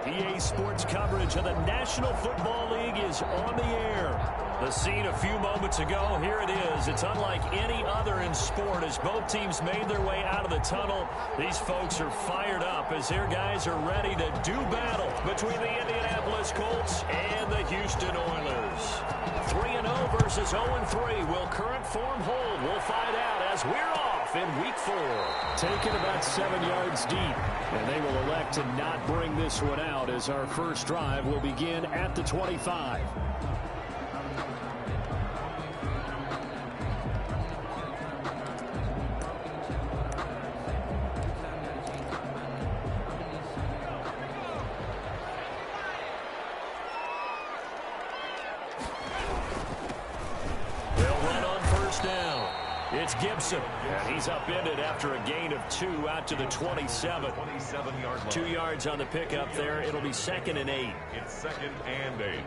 EA Sports coverage of the National Football League is on the air. The scene a few moments ago, here it is. It's unlike any other in sport as both teams made their way out of the tunnel. These folks are fired up as their guys are ready to do battle between the Indianapolis Colts and the Houston Oilers. 3-0 versus 0-3. Will current form hold? We'll find out as we're off in Week 4. Taken about 7 yards deep, and they will elect to not bring this one out as our first drive will begin at the 25. It's Gibson, and he's upended after a gain of 2 out to the 27. 27-yard line. 2 yards on the pickup there. It'll be 2nd and 8. It's 2nd and 8.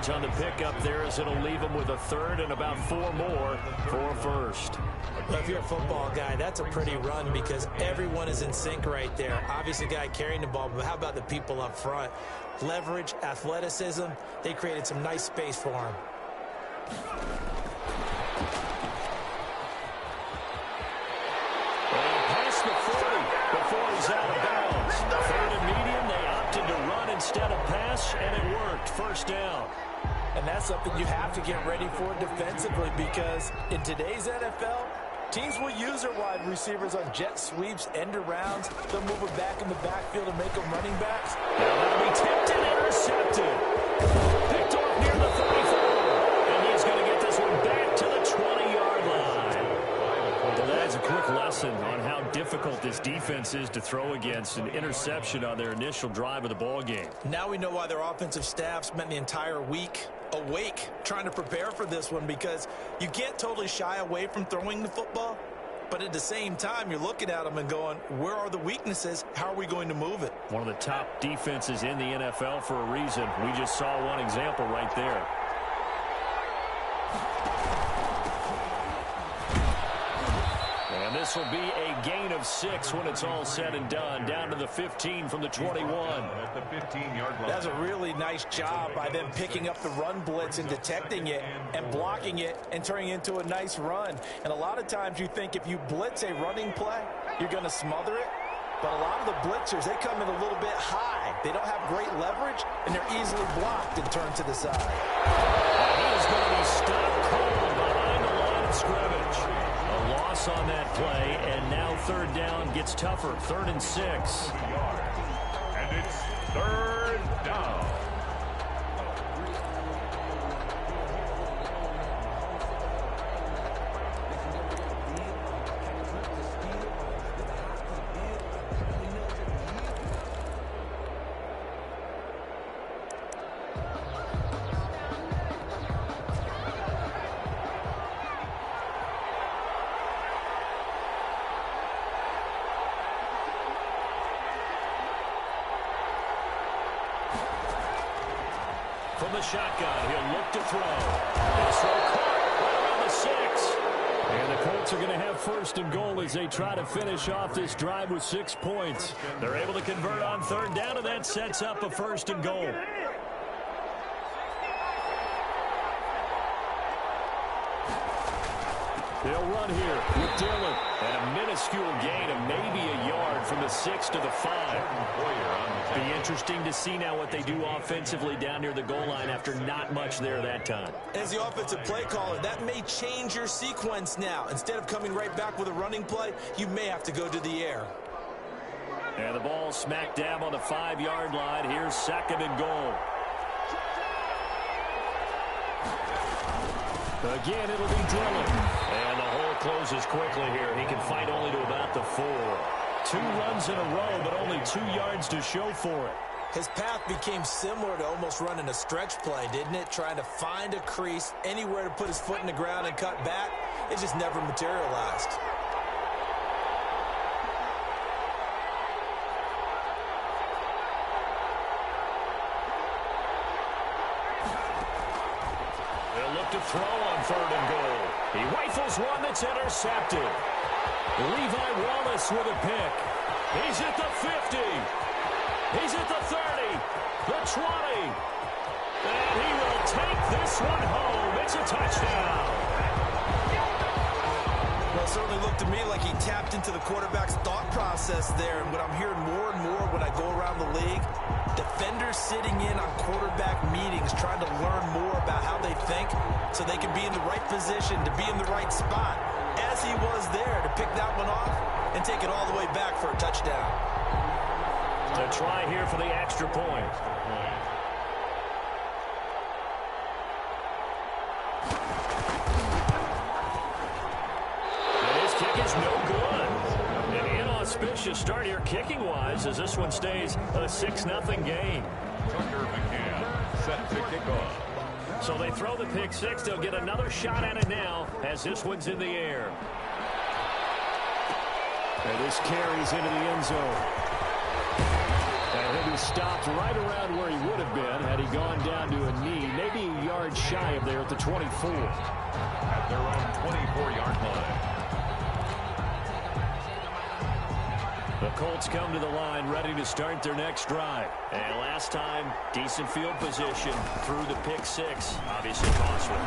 On the pickup there as it'll leave him with a 3rd and about 4 more for a 1st. Well, if you're a football guy, that's a pretty run because everyone is in sync right there. Obviously, the guy carrying the ball, but how about the people up front? Leverage, athleticism, they created some nice space for him. And past the 40 before he's out of bounds. 3rd and medium, they opted to run instead of pass, and it worked. 1st down. And that's something you have to get ready for defensively because in today's NFL, teams will use their wide receivers on jet sweeps, end arounds. They'll move it back in the backfield and make them running backs. Now that'll be tipped and intercepted. Picked off near the 34. And he's going to get this one back to the 20-yard line. Well, that's a quick lesson on how difficult this defense is to throw against. An interception on their initial drive of the ball game. Now we know why their offensive staff spent the entire week awake trying to prepare for this one because you can't totally shy away from throwing the football, but at the same time you're looking at them and going, where are the weaknesses? How are we going to move it? One of the top defenses in the NFL for a reason. We just saw one example right there. And this will be a gain of 6 when it's all said and done. Down to the 15 from the 21. At the 15-yard line. That's a really nice job by them picking up the run blitz and detecting it and blocking it and turning it into a nice run. And a lot of times you think if you blitz a running play, you're going to smother it. But a lot of the blitzers, they come in a little bit high. They don't have great leverage, and they're easily blocked and turned to the side. He is going to be stopped cold behind the line of scrimmage. A loss on that play, and now 3rd down gets tougher. 3rd and 6. And it's 3rd down. From the shotgun, he'll look to throw. This throw caught right around the 6. And the Colts are going to have 1st and goal as they try to finish off this drive with 6 points. They're able to convert on 3rd down, and that sets up a 1st and goal. They'll run here with Dillon. And a minuscule gain of maybe a yard from the 6 to the 5. Be interesting to see now what they do offensively down near the goal line after not much there that time. As the offensive play caller, that may change your sequence now. Instead of coming right back with a running play, you may have to go to the air. And the ball smack dab on the 5-yard line. Here's 2nd and goal. Again, it'll be Dillon. And the hole closes quickly here. He can fight only to about the 4. 2 runs in a row, but only 2 yards to show for it. His path became similar to almost running a stretch play, didn't it? Trying to find a crease, anywhere to put his foot in the ground and cut back. It just never materialized. They'll look to throw on 3rd and goal. He rifles one that's intercepted. Levi Wallace with a pick. He's at the 50. He's at the 30, the 20. And he will take this one home. It's a touchdown. Well, it certainly looked to me like he tapped into the quarterback's thought process there. And what I'm hearing more and more when I go around the league, defenders sitting in on quarterback meetings trying to learn more about how they think so they can be in the right position, to be in the right spot, as he was there to pick that one off and take it all the way back for a touchdown. To try here for the extra point. And his kick is no good. An inauspicious start here kicking-wise as this one stays a 6-0 game. Tucker McCann set to kick off. So they throw the pick six. They'll get another shot at it now as this one's in the air. And this carries into the end zone. And he'll be stopped right around where he would have been had he gone down to a knee, maybe a yard shy of there at the 24. At their own 24-yard line. The Colts come to the line ready to start their next drive. And last time, decent field position through the pick six. Obviously costly.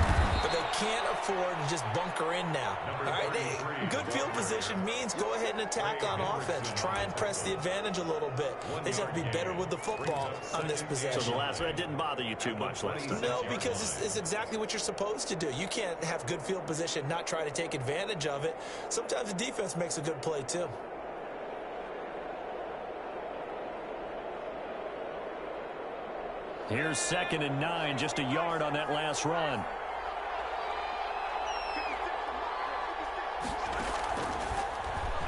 But they can't afford to just bunker in now. All right, good field position means go ahead and attack on offense. Try and press the advantage a little bit. They just have to be better with the football on this possession. So the last one didn't bother you too much last time? No, because it's exactly what you're supposed to do. You can't have good field position, not try to take advantage of it. Sometimes the defense makes a good play too. Here's 2nd and 9, just a yard on that last run.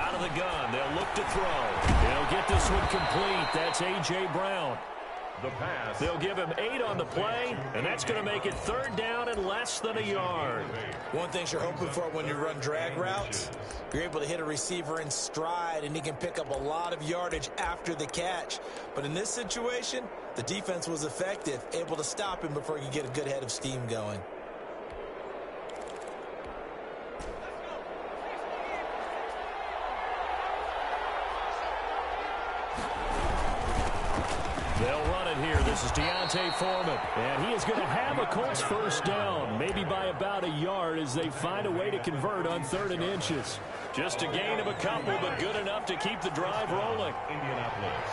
Out of the gun, they'll look to throw. They'll get this one complete. That's A.J. Brown. The pass. They'll give him 8 on the play, and that's going to make it 3rd down and less than a yard. One thing you're hoping for when you run drag routes, you're able to hit a receiver in stride, and he can pick up a lot of yardage after the catch. But in this situation, the defense was effective, able to stop him before he could get a good head of steam going. They'll run it here. This is Deontay Foreman. And he is going to have a Colts first down, maybe by about a yard as they find a way to convert on 3rd and inches. Just a gain of a couple, but good enough to keep the drive rolling. Indianapolis.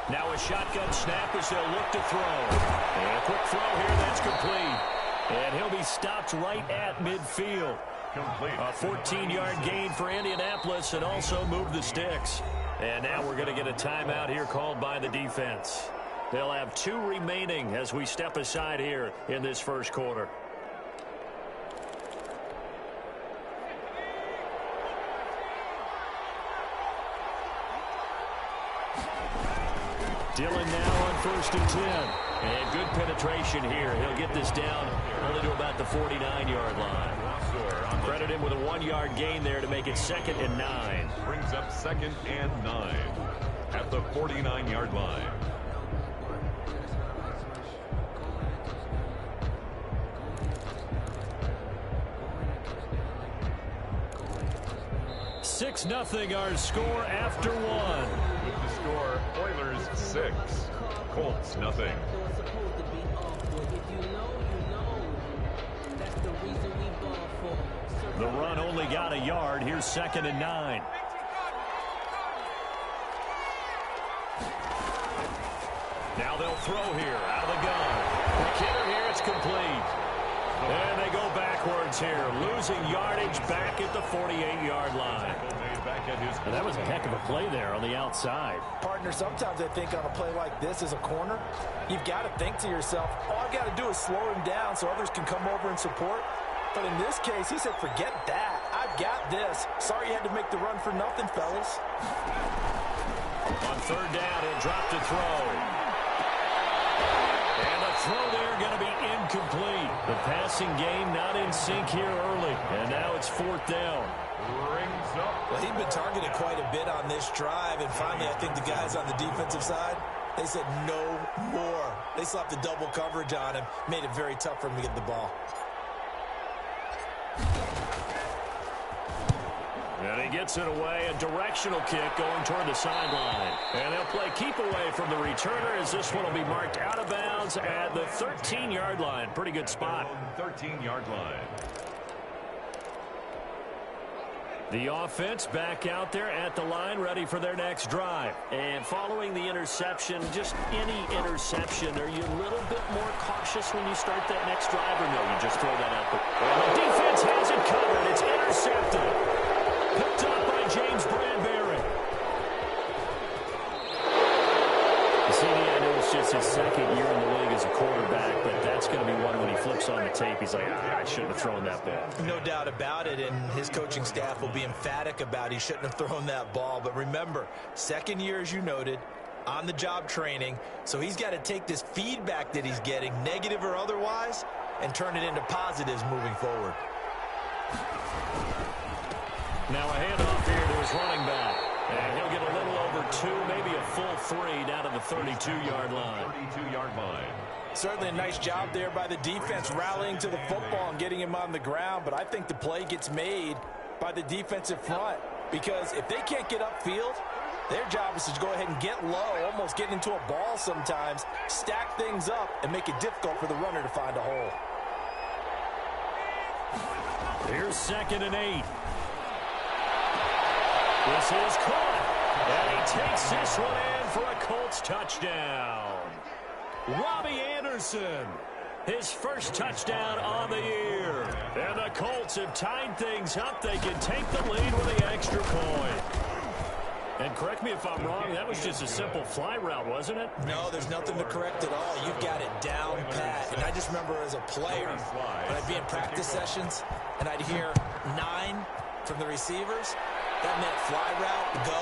Now a shotgun snap as they'll look to throw. And a quick throw here, that's complete. And he'll be stopped right at midfield. Complete. A 14-yard gain for Indianapolis and also move the sticks. And now we're going to get a timeout here called by the defense. They'll have 2 remaining as we step aside here in this first quarter. Dillon now on 1st and 10. And good penetration here. He'll get this down only to about the 49-yard line. Credit him with a 1-yard gain there to make it 2nd and 9. Brings up 2nd and 9 at the 49-yard line. Six nothing our score after 1. With the score, Oilers 6, Colts nothing. The run only got a yard. Here's 2nd and 9. Now they'll throw here out of the gun. McKinnon here, it's complete. And they go backwards here, losing yardage back at the 48-yard line. And that was a heck of a play there on the outside. Partner, sometimes I think on a play like this as a corner, you've got to think to yourself, all I got to do is slow him down so others can come over and support. But in this case, he said, forget that. I've got this. Sorry you had to make the run for nothing, fellas. On third down, he'll drop to throw. And the throw there going to be incomplete. The passing game not in sync here early. And now it's fourth down. Well, he'd been targeted quite a bit on this drive. And finally, I think the guys on the defensive side, they said no more. They slapped the double coverage on him. Made it very tough for him to get the ball. And he gets it away, a directional kick going toward the sideline. And they'll play keep away from the returner as this one will be marked out of bounds at the 13-yard line. Pretty good spot. 13-yard line. The offense back out there at the line, ready for their next drive. And following the interception, just any interception, are you a little bit more cautious when you start that next drive, or no, you just throw that out there? And the defense has it covered. It's intercepted. Picked up by James Bradbury. CD, I know it's just his second year in the league as a quarterback, but that's going to be one when he flips on the tape. He's like, I shouldn't have thrown that ball. No doubt about it, and his coaching staff will be emphatic about he shouldn't have thrown that ball. But remember, second year, as you noted, on-the-job training, so he's got to take this feedback that he's getting, negative or otherwise, and turn it into positives moving forward. Now a handoff here to his running back. And he'll get a little over 2, maybe a full 3 down to the 32-yard line. 32-yard line. Certainly a nice job there by the defense rallying to the football and getting him on the ground. But I think the play gets made by the defensive front. Because if they can't get upfield, their job is to go ahead and get low, almost get into a ball sometimes, stack things up, and make it difficult for the runner to find a hole. Here's 2nd and 8. This is caught, and he takes this one in for a Colts touchdown. Robbie Anderson, his first touchdown on the year. And the Colts have tied things up. They can take the lead with the extra point. And correct me if I'm wrong, that was just a simple fly route, wasn't it? No, there's nothing to correct at all. You've got it down pat. And I just remember as a player, when I'd be in practice sessions, and I'd hear 9 from the receivers. That meant fly route, go,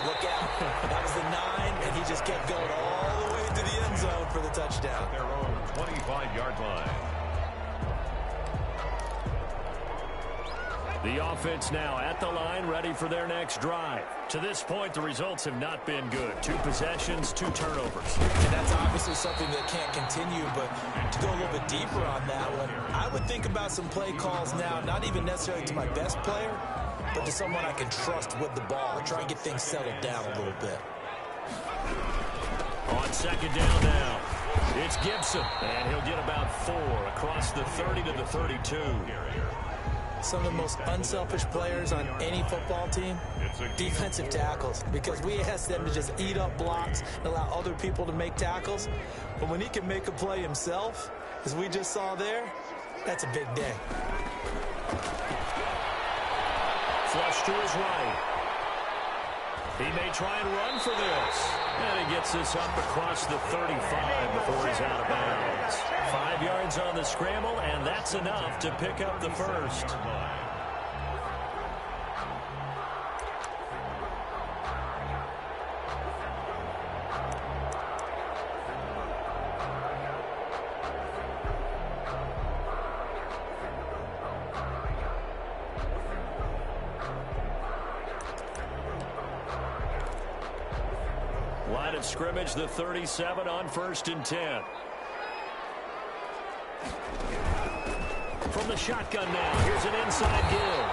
look out. That was the 9, and he just kept going all the way to the end zone for the touchdown. Their own 25-yard line. The offense now at the line, ready for their next drive. To this point, the results have not been good. 2 possessions, 2 turnovers. And that's obviously something that can't continue, but to go a little bit deeper on that one, I would think about some play calls now, not even necessarily to my best player, but to someone I can trust with the ball. Try and get things settled down a little bit. On 2nd down now, it's Gibson, and he'll get about 4 across the 30 to the 32. Some of the most unselfish players on any football team, defensive tackles, because we ask them to just eat up blocks and allow other people to make tackles. But when he can make a play himself, as we just saw there, that's a big day. Flush to his right. He may try and run for this. And he gets this up across the 35 before he's out of bounds. 5 yards on the scramble, and that's enough to pick up the first. Line of scrimmage, the 37 on 1st and 10. From the shotgun now, here's an inside give.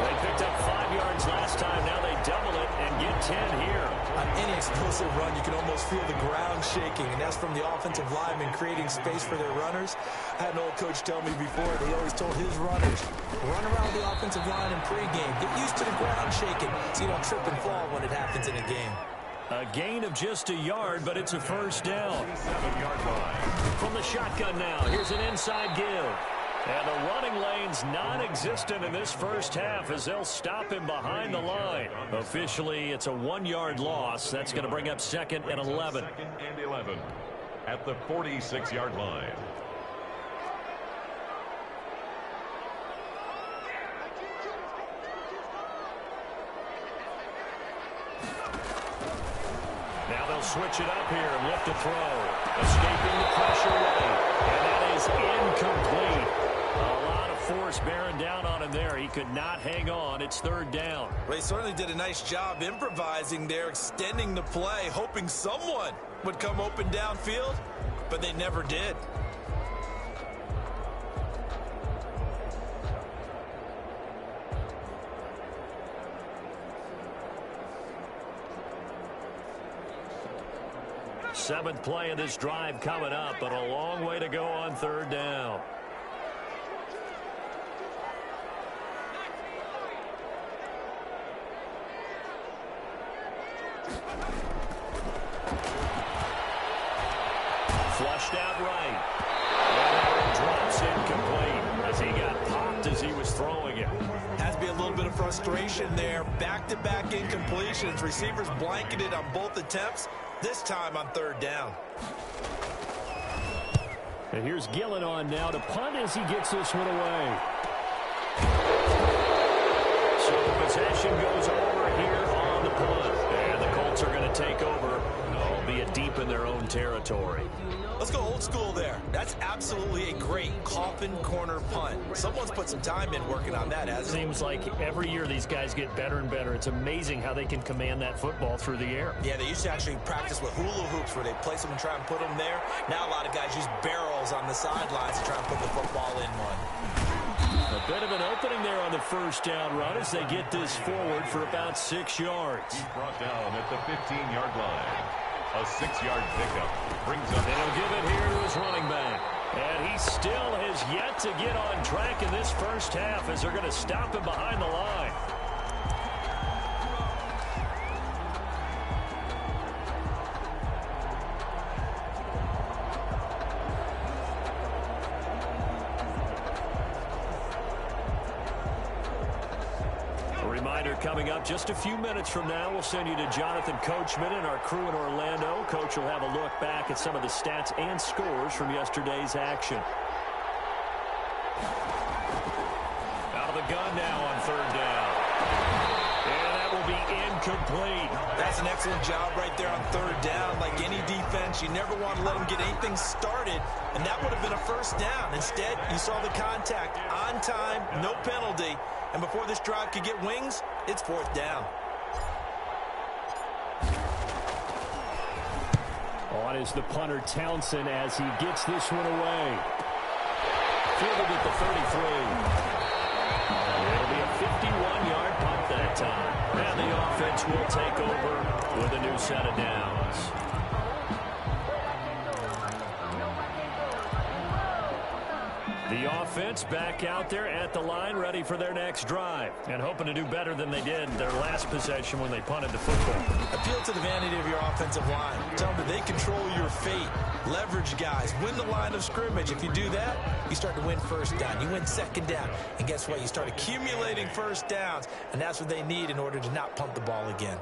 They picked up 5 yards last time. Now they double it and get 10 here. On any explosive run, you can almost feel the ground shaking, and that's from the offensive linemen creating space for their runners. I had an old coach tell me before, he always told his runners, run around the offensive line in pregame. Get used to the ground shaking so you don't trip and fall when it happens in a game. A gain of just a yard, but it's a first down. 7-yard line. From the shotgun now, here's an inside give. And the running lane's non-existent in this first half as they'll stop him behind the line. Officially, it's a 1-yard loss. That's going to bring up 2nd and 11. 2nd and 11 at the 46-yard line. switch it up here and lift a throw. Escaping the pressure late. And that is incomplete. A lot of force bearing down on him there. He could not hang on. It's third down. Well, he certainly did a nice job improvising there, extending the play, hoping someone would come open downfield, but they never did. Seventh play of this drive coming up, but a long way to go on third down. Flushed out right. And drops incomplete as he got popped as he was throwing it. Has to be a little bit of frustration there. Back-to-back incompletions. Receivers blanketed on both attempts. This time on third down. And here's Gillen on now to punt as he gets this one away. So the possession goes over here on the punt. And the Colts are going to take over, albeit deep in their own territory. Let's go old school there. That's absolutely a great coffin corner punt. Someone's put some time in working on that, hasn't it? Seems like every year these guys get better and better. It's amazing how they can command that football through the air. Yeah, they used to actually practice with hula hoops where they place them and try and put them there. Now a lot of guys use barrels on the sidelines to try and put the football in one. A bit of an opening there on the first down run as they get this forward for about 6 yards. He's brought down at the 15-yard line. A 6-yard pickup brings up. And he'll give it here to his running back. And he still has yet to get on track in this first half as they're going to stop him behind the line. Coming up just a few minutes from now, we'll send you to Jonathan Coachman and our crew in Orlando. Coach will have a look back at some of the stats and scores from yesterday's action. Out of the gun now on third down. And that will be incomplete. That's an excellent job right there on third down. Like any defense, you never want to let them get anything started, and that would have been a first down. Instead, you saw the contact on time, no penalty. And before this drive could get wings, it's fourth down. On is the punter Townsend as he gets this one away. Fielded at the 33. It'll be a 51-yard punt that time. And the offense will take over with a new set of downs. The offense back out there at the line, ready for their next drive, and hoping to do better than they did their last possession when they punted the football. Appeal to the vanity of your offensive line. Tell them that they control your fate. Leverage guys. Win the line of scrimmage. If you do that, you start to win first down. You win second down. And guess what? You start accumulating first downs, and that's what they need in order to not punt the ball again.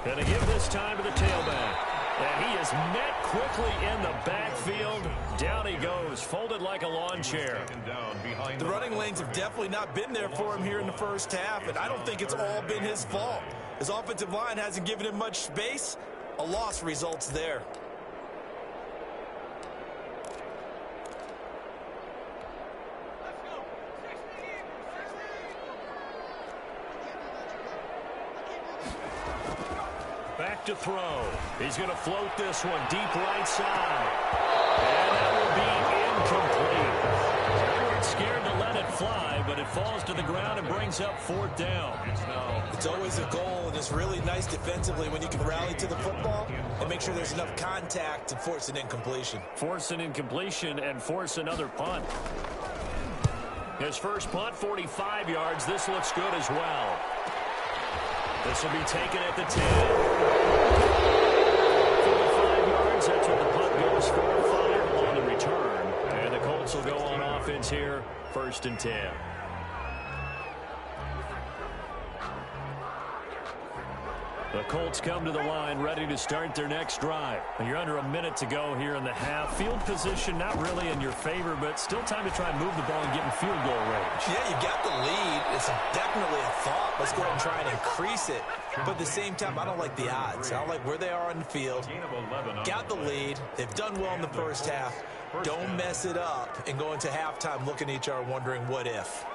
Going to give this time to the tailback. And he is met quickly in the backfield. Down he goes, folded like a lawn chair. The running lanes have definitely not been there for him here in the first half, and I don't think it's all been his fault. His offensive line hasn't given him much space. A loss results there. Back to throw. He's going to float this one deep right side. And that will be incomplete. They weren't scared to let it fly, but it falls to the ground and brings up fourth down. It's always a goal, and it's really nice defensively when you can rally to the football and make sure there's enough contact to force an incompletion. Force an incompletion and force another punt. His first punt, 45 yards. This looks good as well. This will be taken at the 10. 45 yards, that's what the punt goes for. 5 on the return. And the Colts will go on offense here, 1st and 10. The Colts come to the line ready to start their next drive. You're under a minute to go here in the half. Field position not really in your favor, but still time to try and move the ball and get in field goal range. Yeah, you got the lead. It's definitely a thought. Let's go ahead and try and increase it. But at the same time, I don't like the odds. I don't like where they are on the field. Got the lead. They've done well in the first half. Don't mess it up and go into halftime looking at each other wondering what if.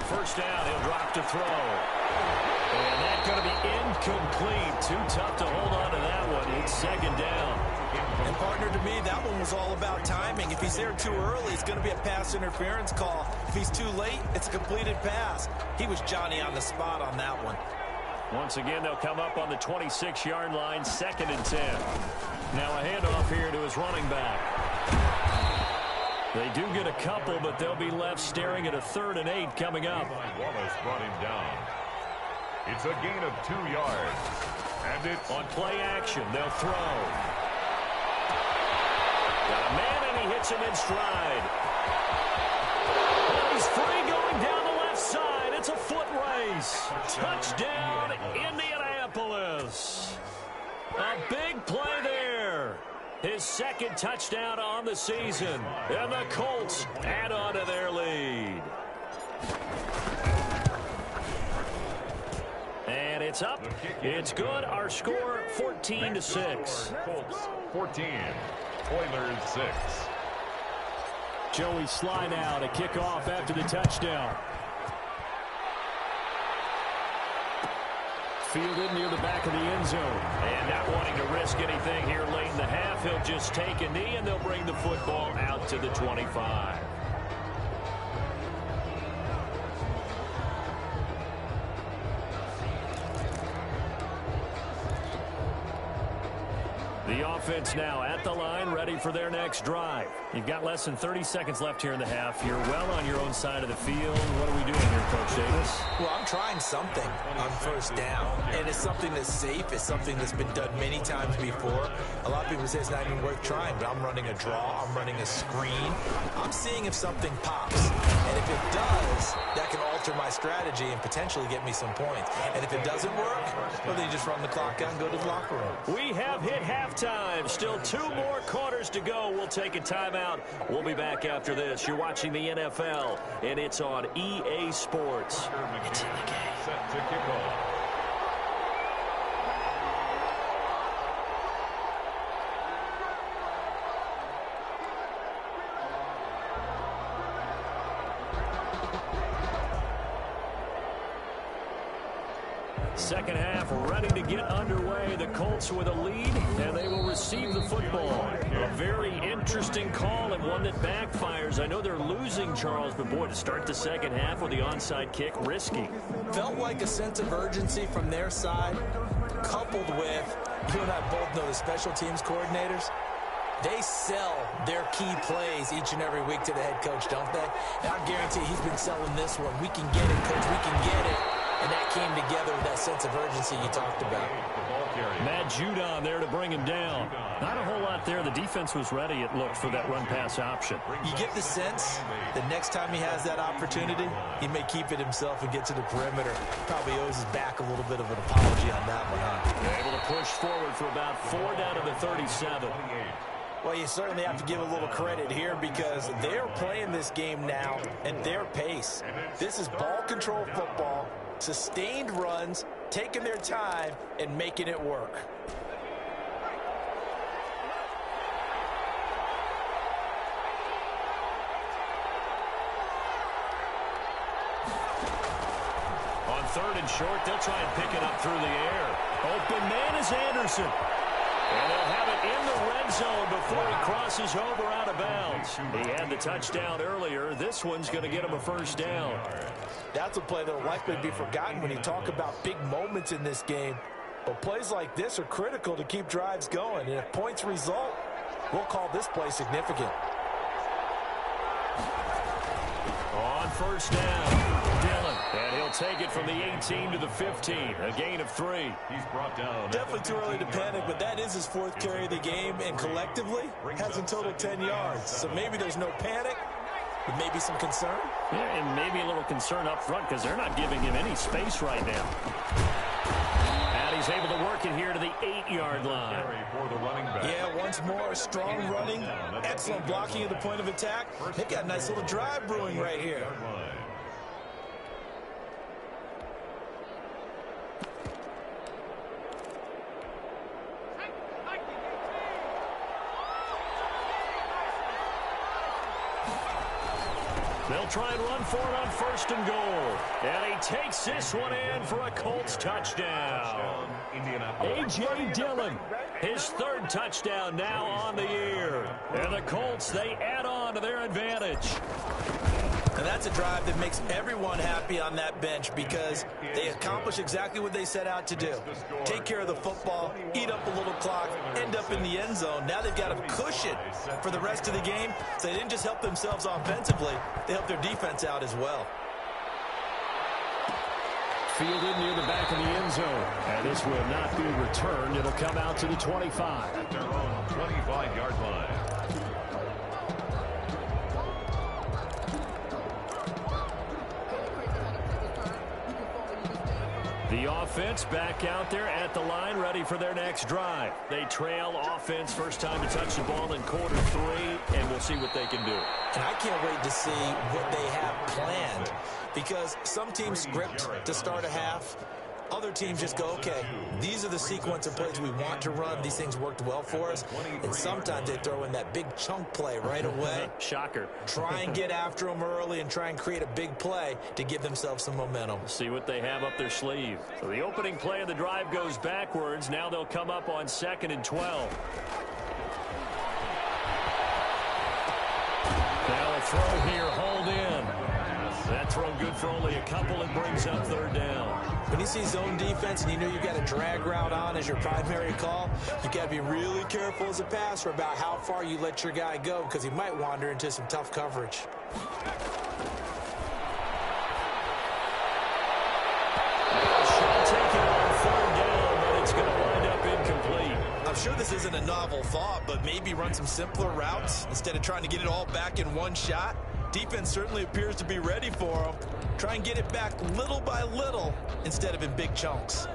First down, he'll drop to throw. And that's going to be incomplete. Too tough to hold on to that one. It's second down. And partner, to me, that one was all about timing. If he's there too early, it's going to be a pass interference call. If he's too late, it's a completed pass. He was Johnny on the spot on that one. Once again, they'll come up on the 26-yard line, 2nd and 10. Now a handoff here to his running back. They do get a couple, but they'll be left staring at a 3rd and 8 coming up. Wallace brought him down. It's a gain of 2 yards. And it's on play action. They'll throw. Got a man, and he hits him in stride. He's free going down the left side. It's a foot race. Touchdown, Indianapolis. A big play there. His 2nd touchdown on the season. And the Colts add on to their lead. And it's up. It's good. Our score, 14-6. Colts 14. Oilers 6. Joey slide out, a kickoff after the touchdown. Fielded near the back of the end zone. And not wanting to risk anything here late in the half, he'll just take a knee, and they'll bring the football out to the 25. The offense now at the line, ready for their next drive. You've got less than 30 seconds left here in the half. You're well on your own side of the field. What are we doing here, Coach Davis? Well, I'm trying something on first down, and it's something that's safe. It's something that's been done many times before. A lot of people say it's not even worth trying, but I'm running a draw. I'm running a screen. I'm seeing if something pops, and if it does, that can alter my strategy and potentially get me some points. And if it doesn't work, well, then you just run the clock out and go to the locker room. We have hit halftime. Still 2 more quarters to go. We'll take a timeout. We'll be back after this. You're watching the NFL, and it's on EA Sports. It's in the game. Set to kick off. Second half ready to get underway. The Colts with a lead, and they will receive the football. A very interesting call and one that backfires. I know they're losing, Charles, but boy, to start the second half with the onside kick, risky. Felt like a sense of urgency from their side, coupled with, you and I both know the special teams coordinators. They sell their key plays each and every week to the head coach, don't they? And I guarantee he's been selling this one. We can get it, coach. We can get it. And that came together with that sense of urgency you talked about. Matt Judon there to bring him down. Not a whole lot there. The defense was ready, it looked, for that run-pass option. You get the sense the next time he has that opportunity, he may keep it himself and get to the perimeter. Probably owes his back a little bit of an apology on that one, huh? Able to push forward for about 4 down to the 37. Well, you certainly have to give a little credit here because they're playing this game now at their pace. This is ball control football, sustained runs, taking their time, and making it work. On 3rd and short, they'll try and pick it up through the air. Open man is Anderson. And they'll have it in the red zone before he crosses over out of bounds. He had the touchdown earlier. This one's going to get him a first down. That's a play that will likely be forgotten when you talk about big moments in this game. But plays like this are critical to keep drives going. And if points result, we'll call this play significant. On first down, Dillon. And he'll take it from the 18 to the 15. A gain of 3. He's brought down. Definitely too early to panic, but that is his 4th carry of the game, and collectively has in total 10 yards. So maybe there's no panic, but maybe some concern. Yeah, and maybe a little concern up front because they're not giving him any space right now. And he's able to work it here to the 8-yard line. Yeah, once more, strong running, excellent blocking at the point of attack. They've got a nice little drive brewing right here. They'll try and run for it on 1st and goal. And he takes this one in for a Colts touchdown. A.J. Dillon, his 3rd touchdown now on the year. And the Colts, they add on to their advantage. And that's a drive that makes everyone happy on that bench because they accomplish exactly what they set out to do. Take care of the football, eat up a little clock, end up in the end zone. Now they've got a cushion for the rest of the game. So they didn't just help themselves offensively, they helped their defense out as well. Fielded near the back of the end zone. And this will not be returned. It'll come out to the 25. At their own 25-yard line. The offense back out there at the line, ready for their next drive. They trail offense, first time to touch the ball in quarter 3, and we'll see what they can do. And I can't wait to see what they have planned because some teams script to start a half. Other teams just go, okay, these are the sequence of plays we want to run. These things worked well for us. And sometimes they throw in that big chunk play right away. Shocker. Try and get after them early and try and create a big play to give themselves some momentum. See what they have up their sleeve. So the opening play of the drive goes backwards. Now they'll come up on 2nd and 12. Now a throw here, hold in. That throw good for only a couple. It brings up 3rd down. When you see zone defense and you know you've got a drag route on as your primary call, you got to be really careful as a passer about how far you let your guy go because he might wander into some tough coverage. Shot taken on 3rd down, but it's going to wind up incomplete. I'm sure this isn't a novel thought, but maybe run some simpler routes instead of trying to get it all back in one shot. Defense certainly appears to be ready for them. Try and get it back little by little instead of in big chunks.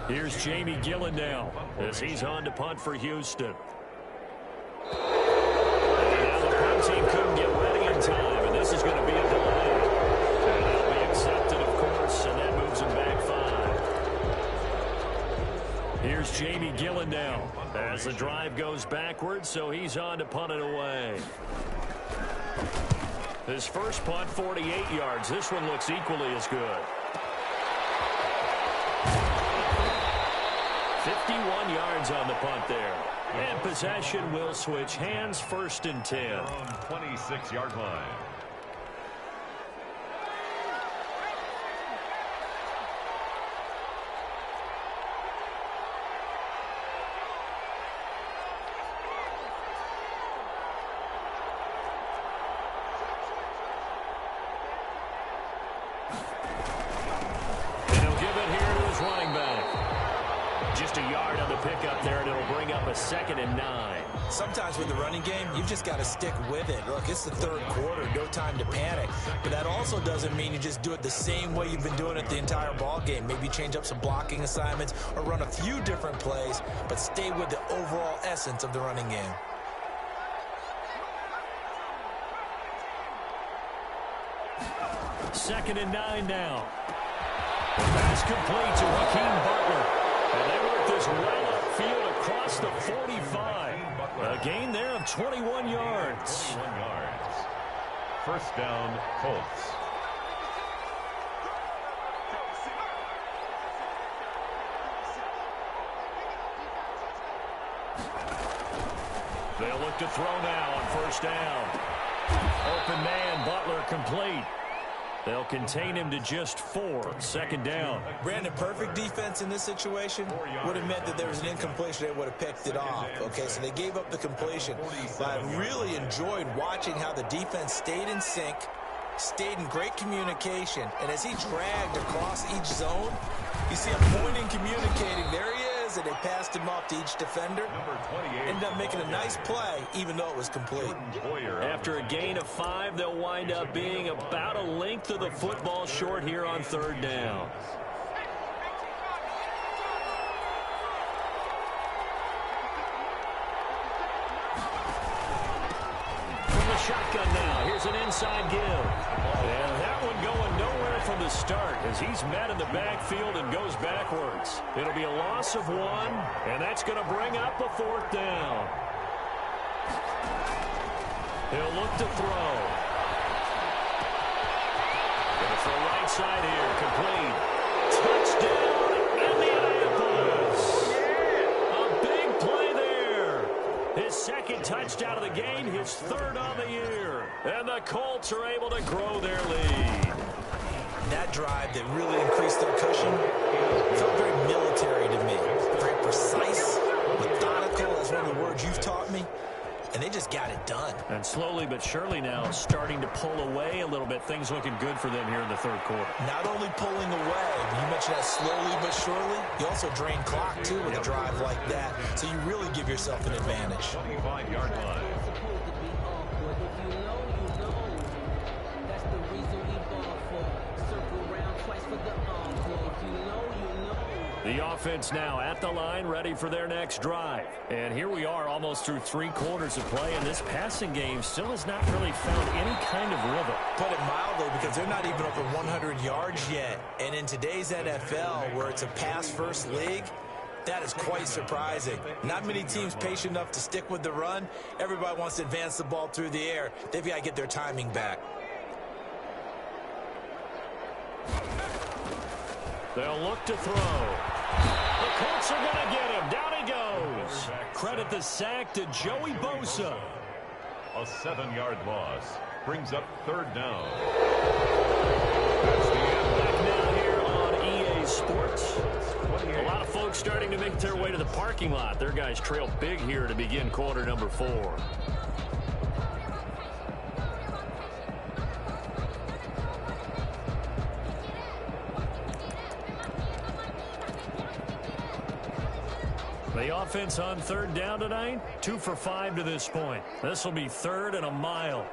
Here's Jamie Gillen now as he's on to punt for Houston. And now the punt team couldn't get ready in time, and this is going to be a delay. And that'll be accepted, of course, and that moves him back 5. Here's Jamie Gillen now as the drive goes backwards, so he's on to punt it away. His first punt, 48 yards. This one looks equally as good. 51 yards on the punt there. And possession will switch hands, 1st and 10. 26-yard line. And he'll give it here to his running back. Just a yard on the pickup there, and it'll bring up a 2nd and 9. Sometimes with the running game, you've just got to stick with it. Look, it's the 3rd quarter, no time to panic. But that also doesn't mean you just do it the same way you've been doing it the entire ball game. Maybe change up some blocking assignments or run a few different plays, but stay with the overall essence of the running game. Second and 9 now. The pass complete to Hakeem Butler. And they work this well upfield across the 45. A gain there of 21 yards. 21 yards. First down, Colts. They'll look to throw now on first down. Open man, Butler complete. They'll contain him to just 4. Second down. Brandon, perfect defense in this situation would have meant that there was an incompletion. They would have picked it off. Okay, so they gave up the completion. But I really enjoyed watching how the defense stayed in sync, stayed in great communication. And as he dragged across each zone, you see him pointing, communicating. There he is, and they passed him off to each defender. Ended up making a nice play, even though it was complete. After a gain of 5, they'll wind up being about a length of the football short here on third down. From the shotgun now, here's an inside give. And that one going nowhere from the start as he's met in the backfield and goes backwards. It'll be a loss of 1, and that's going to bring up a 4th down. He'll look to throw. Going to throw right side here, complete. Touchdown, Indianapolis. A big play there. His second touchdown of the game, his 3rd of the year. And the Colts are able to grow their lead. That drive that really increased their cushion felt very military to me. Very precise, methodical. That's one of the words you've taught me. And they just got it done. And slowly but surely now starting to pull away a little bit. Things looking good for them here in the 3rd quarter. Not only pulling away, you mentioned that slowly but surely, you also drain clock, too, with a drive like that. So you really give yourself an advantage. 25-yard line. The offense now at the line, ready for their next drive. And here we are almost through 3 quarters of play, and this passing game still has not really found any kind of rhythm. Put it mildly, because they're not even over 100 yards yet. And in today's NFL, where it's a pass-first league, that is quite surprising. Not many teams patient enough to stick with the run. Everybody wants to advance the ball through the air. They've got to get their timing back. They'll look to throw. The Colts are going to get him. Down he goes. Credit the sack to Joey Bosa. A 7-yard loss brings up 3rd down. Back now here on EA Sports. A lot of folks starting to make their way to the parking lot. Their guys trail big here to begin quarter number 4. The offense on 3rd down tonight, 2 for 5 to this point. This will be 3rd and a mile.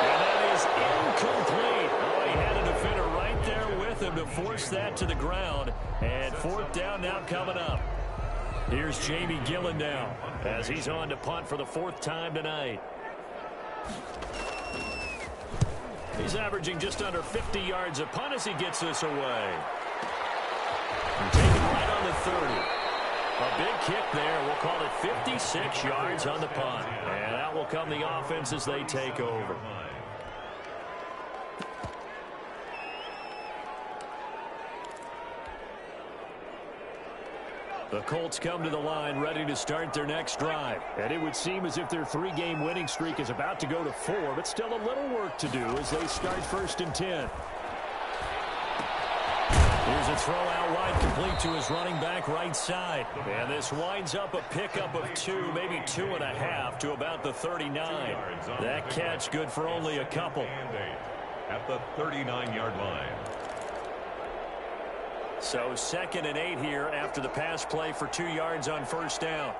And that is incomplete. Oh, he had a defender right there with him to force that to the ground. And 4th down now coming up. Here's Jamie Gillen now as he's on to punt for the 4th time tonight. He's averaging just under 50 yards a punt as he gets this away. And taken right on the 30. A big kick there. We'll call it 56 yards on the punt. And out will come the offense as they take over. The Colts come to the line ready to start their next drive. And it would seem as if their 3-game winning streak is about to go to 4, but still a little work to do as they start 1st and 10. Here's a throw out wide, complete to his running back right side. And this winds up a pickup of 2, maybe 2.5 to about the 39. That catch good for only a couple. At the 39-yard line. So 2nd and 8 here after the pass play for 2 yards on 1st down.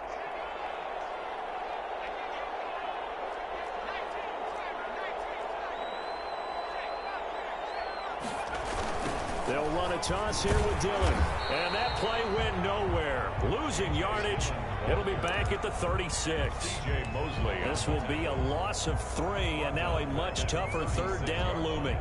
They'll run a toss here with Dillon. And that play went nowhere. Losing yardage It'll be back at the 36. This will be a loss of 3, and now a much tougher third down looming.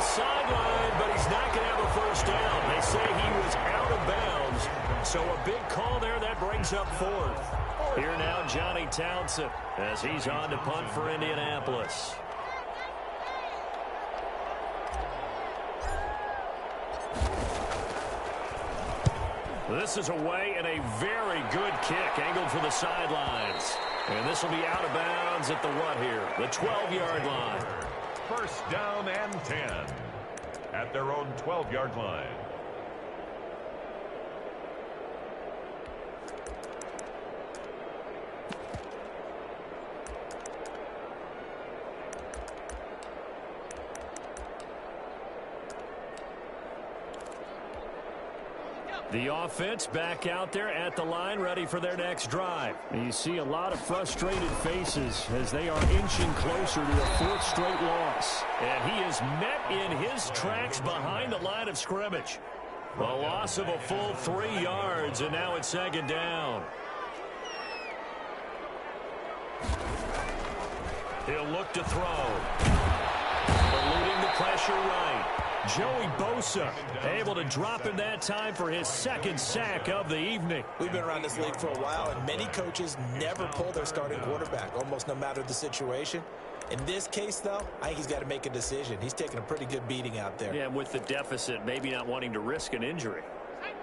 Sideline, but he's not going to have a first down. They say he was out of bounds. So a big call there that brings up 4th. Here now, Johnny Townsend, as he's on to punt for Indianapolis. This is away and a very good kick angled for the sidelines. And this will be out of bounds at the what here? The 12-yard line. First down and 10 at their own 12-yard line. The offense back out there at the line, ready for their next drive. You see a lot of frustrated faces as they are inching closer to a 4th straight loss. And he is met in his tracks behind the line of scrimmage. A loss of a full 3 yards, and now it's 2nd down. He'll look to throw. Eluding the pressure right. Joey Bosa able to drop in that time for his 2nd sack of the evening. We've been around this league for a while, and many coaches never pull their starting quarterback, almost no matter the situation. In this case, though, I think he's got to make a decision. He's taking a pretty good beating out there. Yeah, with the deficit, maybe not wanting to risk an injury.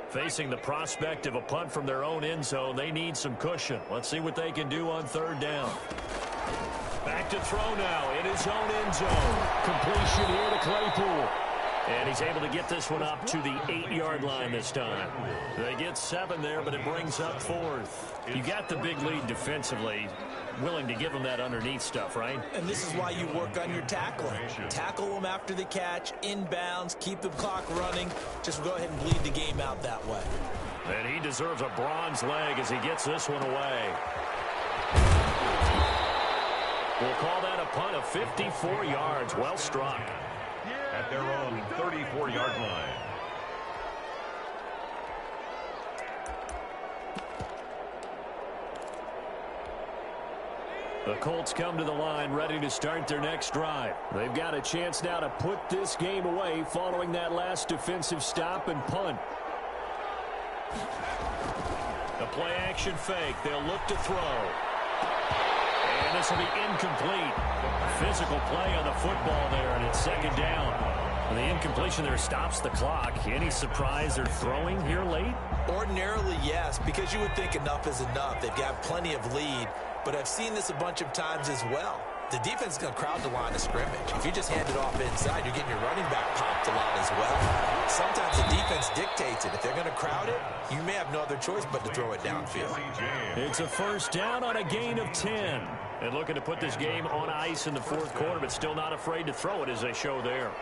Facing the prospect of a punt from their own end zone, they need some cushion. Let's see what they can do on 3rd down. Back to throw now in his own end zone. Completion here to Claypool. And he's able to get this one up to the 8-yard line this time. They get 7 there, but it brings up 4th. You got the big lead defensively. Willing to give them that underneath stuff, right? And this is why you work on your tackling. Tackle them after the catch, inbounds, keep the clock running. Just go ahead and bleed the game out that way. And he deserves a bronze leg as he gets this one away. We'll call that a punt of 54 yards. Well struck. At their own 34-yard line. The Colts come to the line ready to start their next drive. They've got a chance now to put this game away following that last defensive stop and punt. The play action fake. They'll look to throw. And this will be incomplete. Physical play on the football there, and it's 2nd down. And the incompletion there stops the clock. Any surprise they're throwing here late? Ordinarily, yes, because you would think enough is enough. They've got plenty of lead, but I've seen this a bunch of times as well. The defense is going to crowd the line of scrimmage. If you just hand it off inside, you're getting your running back popped a lot as well. Sometimes the defense dictates it. If they're going to crowd it, you may have no other choice but to throw it downfield. It's a first down on a gain of 10. And looking to put this game on ice in the 4th quarter, but still not afraid to throw it as they show there.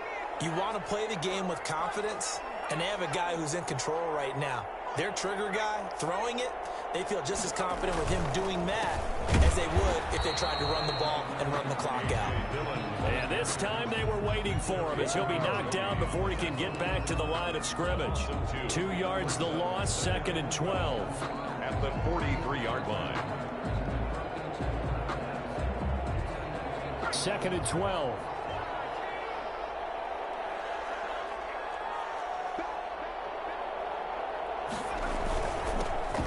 You want to play the game with confidence, and they have a guy who's in control right now. Their trigger guy, throwing it, they feel just as confident with him doing that as they would if they tried to run the ball and run the clock out. And this time they were waiting for him as he'll be knocked down before he can get back to the line of scrimmage. 2 yards the loss, 2nd and 12. At the 43-yard line. 2nd and 12.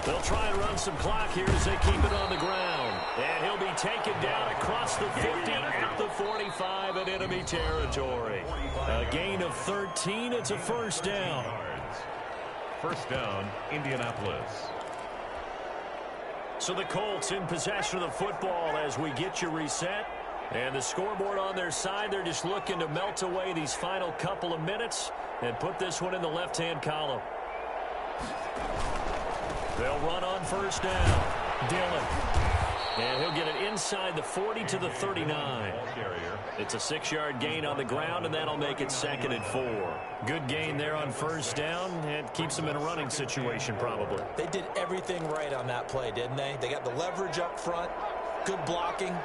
They'll try and run some clock here as they keep it on the ground. And he'll be taken down across the 50 at the 45 in enemy territory. A gain of 13. It's a first down. First down, Indianapolis. So the Colts in possession of the football as we get you reset. And the scoreboard on their side, they're just looking to melt away these final couple of minutes and put this one in the left-hand column. They'll run on first down. Dillon. And he'll get it inside the 40 to the 39. It's a 6-yard gain on the ground, and that'll make it 2nd and 4. Good gain there on first down. It keeps them in a running situation probably. They did everything right on that play, didn't they? They got the leverage up front, good blocking,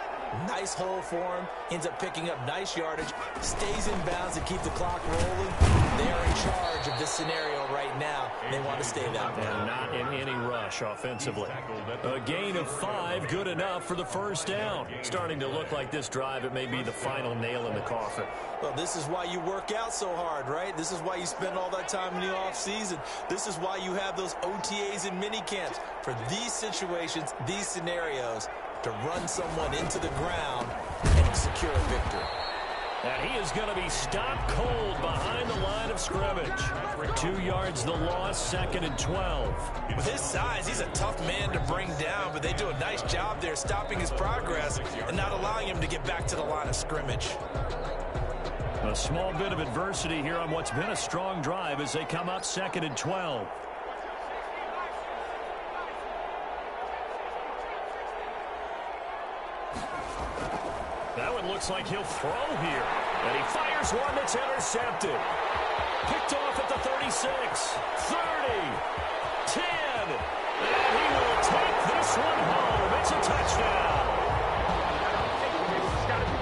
nice hole for him, ends up picking up nice yardage, stays in bounds to keep the clock rolling. They're in charge of this scenario right now. They want to stay that way. And not in any rush offensively. A gain of 5, good enough for the first down. Starting to look like this drive, it may be the final nail in the coffin. Well, this is why you work out so hard, right? This is why you spend all that time in the offseason. This is why you have those OTAs and mini camps. For these situations, these scenarios, to run someone into the ground and secure a victory. And he is going to be stopped cold behind the line of scrimmage. 2 yards the loss, 2nd and 12. With his size, he's a tough man to bring down, but they do a nice job there stopping his progress and not allowing him to get back to the line of scrimmage. A small bit of adversity here on what's been a strong drive as they come up 2nd and 12. That one looks like he'll throw here. And he fires one that's intercepted. Picked off at the 36, 30, 10. And he will take this one home. It's a touchdown.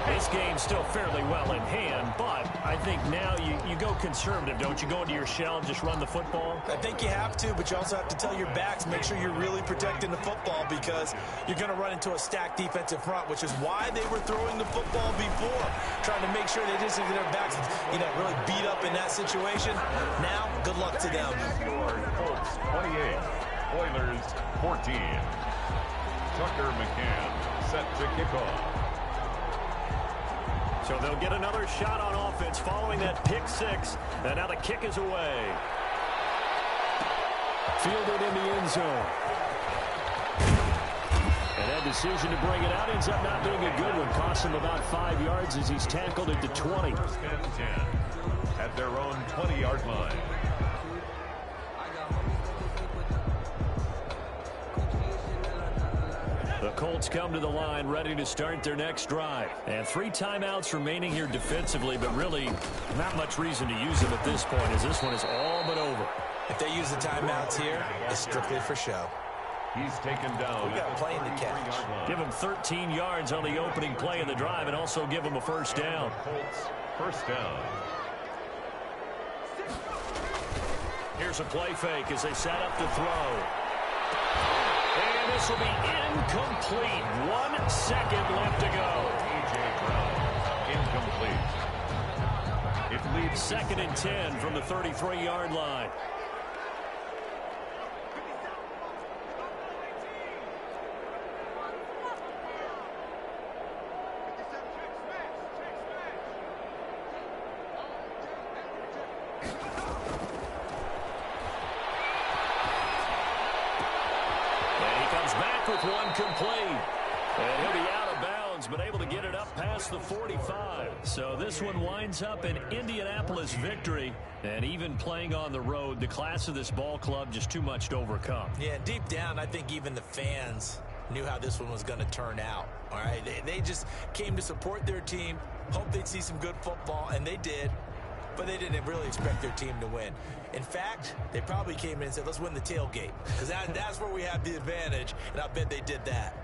This game's still fairly well in hand, but I think now you go conservative, don't you? Go into your shell and just run the football? I think you have to, but you also have to tell your backs, make sure you're really protecting the football because you're going to run into a stacked defensive front, which is why they were throwing the football before, trying to make sure they just get their backs, really beat up in that situation. Now, good luck to them. Colts 28, Oilers 14. Tucker McCann set to kick off. So they'll get another shot on offense following that pick 6. And now the kick is away. Fielded in the end zone. And that decision to bring it out ends up not being a good one. Costs him about 5 yards as he's tackled at the 20. 10 at their own 20-yard line. The Colts come to the line ready to start their next drive. And 3 timeouts remaining here defensively, but really not much reason to use them at this point as this one is all but over. If they use the timeouts here, it's strictly for show. He's taken down. We got a play in the catch. Give him 13 yards on the opening play of the drive and also give him a first down. Colts first down. Here's a play fake as they set up to throw. And this will be incomplete. 1 second left to go. A.J. Brown, incomplete. It leads 2nd and 10 from the 33-yard line. With one complete. And he'll be out of bounds, but able to get it up past the 45. So this one winds up an Indianapolis victory. And even playing on the road, the class of this ball club just too much to overcome. Yeah, deep down, I think even the fans knew how this one was going to turn out. All right, they just came to support their team, hoped they'd see some good football, and they did. But they didn't really expect their team to win. In fact, they probably came in and said, let's win the tailgate. Because that's where we have the advantage, and I bet they did that.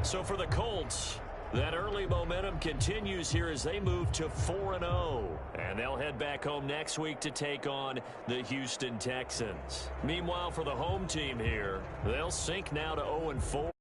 So for the Colts, that early momentum continues here as they move to 4-0. And they'll head back home next week to take on the Houston Texans. Meanwhile, for the home team here, they'll sink now to 0-4.